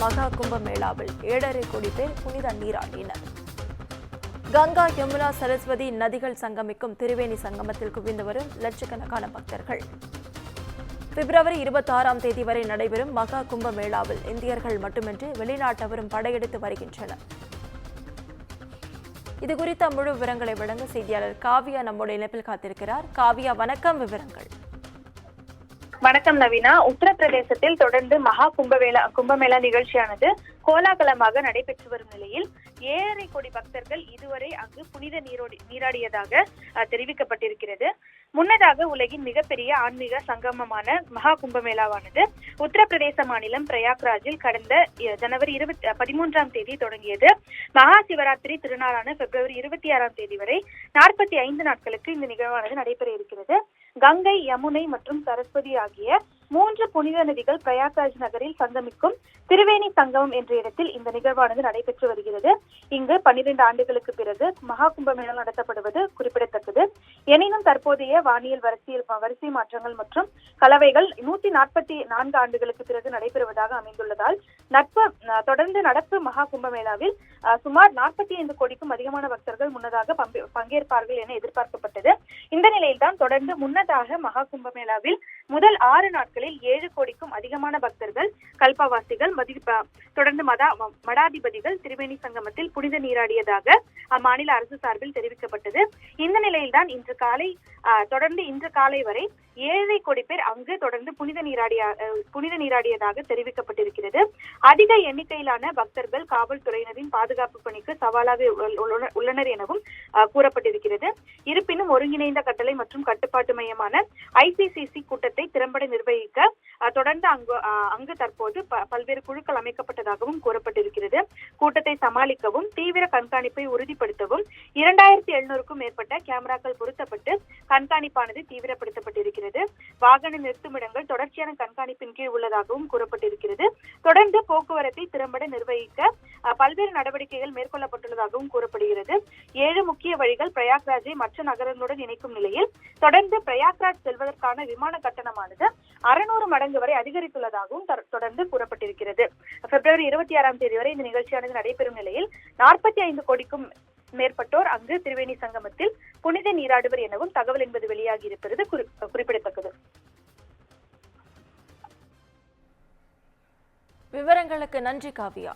மகா கும்ப மேளாவில் 7.5 கோடி பேர் புனித நீராடினர். கங்கா, யமுனா, சரஸ்வதி நதிகள் சங்கமிக்கும் திரிவேணி சங்கமத்தில் குவிந்து வரும் லட்சக்கணக்கான பக்தர்கள். பிப்ரவரி 26ஆம் தேதி வரை நடைபெறும் மகா கும்ப மேளாவில் இந்தியர்கள் மட்டுமின்றி வெளிநாட்டவரும் படையெடுத்து வருகின்றனர். இதுகுறித்த முழு விவரங்களை வழங்க செய்தியாளர் காவியா நம்முடைய இணைப்பில் காத்திருக்கிறார். காவியா, வணக்கம். விவரங்கள். வணக்கம் நவீனா. உத்தரப்பிரதேசத்தில் தொடர்ந்து மகா கும்பமேளா நிகழ்ச்சியானது கோலாகலமாக நடைபெற்று வரும் நிலையில் 7.5 கோடி பக்தர்கள் இதுவரை அங்கு புனித நீராடியதாக தெரிவிக்கப்பட்டிருக்கிறது. முன்னதாக உலகின் மிகப்பெரிய ஆன்மீக சங்கமமான மகா கும்பமேளாவானது உத்தரப்பிரதேச மாநிலம் பிரயாக்ராஜில் கடந்த ஜனவரி 13ஆம் தேதி தொடங்கியது. மகா சிவராத்திரி திருநாளான பிப்ரவரி 26ஆம் தேதி வரை 45 நாட்களுக்கு இந்த நிகழ்வானது நடைபெற இருக்கிறது. கங்கை, யமுனை மற்றும் சரஸ்வதி ஆகிய 3 புனித நதிகள் பிரயாக்ராஜ் நகரில் சங்கமிக்கும் திரிவேணி சங்கமம் என்ற இடத்தில் இந்த நிகழ்வானது நடைபெற்று வருகிறது. இங்கு 12 ஆண்டுகளுக்கு பிறகு மகா கும்பமேளா நடத்தப்படுவது குறிப்பிடத்தக்கது. எனினும் தற்போதைய வானியல் வரிசை மாற்றங்கள் மற்றும் கலவைகள் 144 ஆண்டுகளுக்கு பிறகு நடைபெறுவதாக அமைந்துள்ளதால் தொடர்ந்து நடப்பு மகா கும்பமேளாவில் சுமார் 45 கோடிக்கும் அதிகமான பக்தர்கள் முன்னதாக பங்கேற்பார்கள் என எதிர்பார்க்கப்பட்டது. இந்த நிலையில்தான் தொடர்ந்து முன்னதாக மகா கும்பமேளாவில் முதல் 6 நாட்களில் 7 கோடிக்கும் அதிகமான பக்தர்கள், கல்பவாசிகள், தொடர்ந்து மடாதிபதிகள் திரிவேணி சங்கமத்தில் புனித நீராடியதாக அம்மாநில அரசு சார்பில் தெரிவிக்கப்பட்டது. இந்த நிலையில்தான் இன்று காலை வரை 7.5 கோடி பேர் அங்கு தொடர்ந்து புனித நீராடியதாக தெரிவிக்கப்பட்டிருக்கிறது. அதிக எண்ணிக்கையிலான பக்தர்கள் காவல்துறையினரின் பாதுகாப்பு பணிக்கு சவாலாக உள்ளனர் எனவும் கூறப்பட்டிருக்கிறது. இருப்பினும் ஒருங்கிணைந்த கட்டளை மற்றும் கட்டுப்பாட்டு மையமான ICCC கூட்டத்தை திறம்பட நிர்வகிக்க தொடர்ந்து அங்கு தற்போது பல்வேறு குழுக்கள் அமைக்கப்பட்டதாகவும் கூறப்பட்டிருக்கிறது. கூட்டத்தை சமாளிக்கவும் தீவிர கண்காணிப்பை உறுதிப்படுத்தவும் 2700க்கும் மேற்பட்ட கேமராக்கள் பொருத்தப்பட்டு கண்காணிப்பானது தீவிரப்படுத்தப்பட்டிருக்கிறது. வாகன நிறுத்துமிடங்கள் தொடர்ச்சியான கண்காணிப்பின் கீழ் உள்ளதாகவும் கூறப்பட்டிருக்கிறது. தொடர்ந்து போக்குவரத்தை திறம்பட நிர்வகிக்க பல்வேறு நடவடிக்கைகள் மேற்கொள்ளப்பட்டுள்ளதாகவும் கூறப்படுகிறது. 7 முக்கிய வழிகள் பிரயாக்ராஜை மற்ற நகரங்களுடன் இணைக்கும் நிலையில் தொடர்ந்து பிரயாக்ராஜ் செல்வதற்கான விமான கட்டணமானது 600 மடங்கு வரை அதிகரித்துள்ளதாகவும் தொடர்ந்து கூறப்பட்டிருக்கிறது. பிப்ரவரி 26ஆம் தேதி வரை இந்த நிகழ்ச்சியானது நடைபெறும் நிலையில் 45 கோடிக்கும் மேற்பட்டோர் அங்கு திரிவேணி சங்கமத்தில் புனித நீராடுவர் எனவும் தகவல் என்பது வெளியாகி இருப்பது குறிப்பிடத்தக்கது. விவரங்களுக்கு நன்றி காவியா.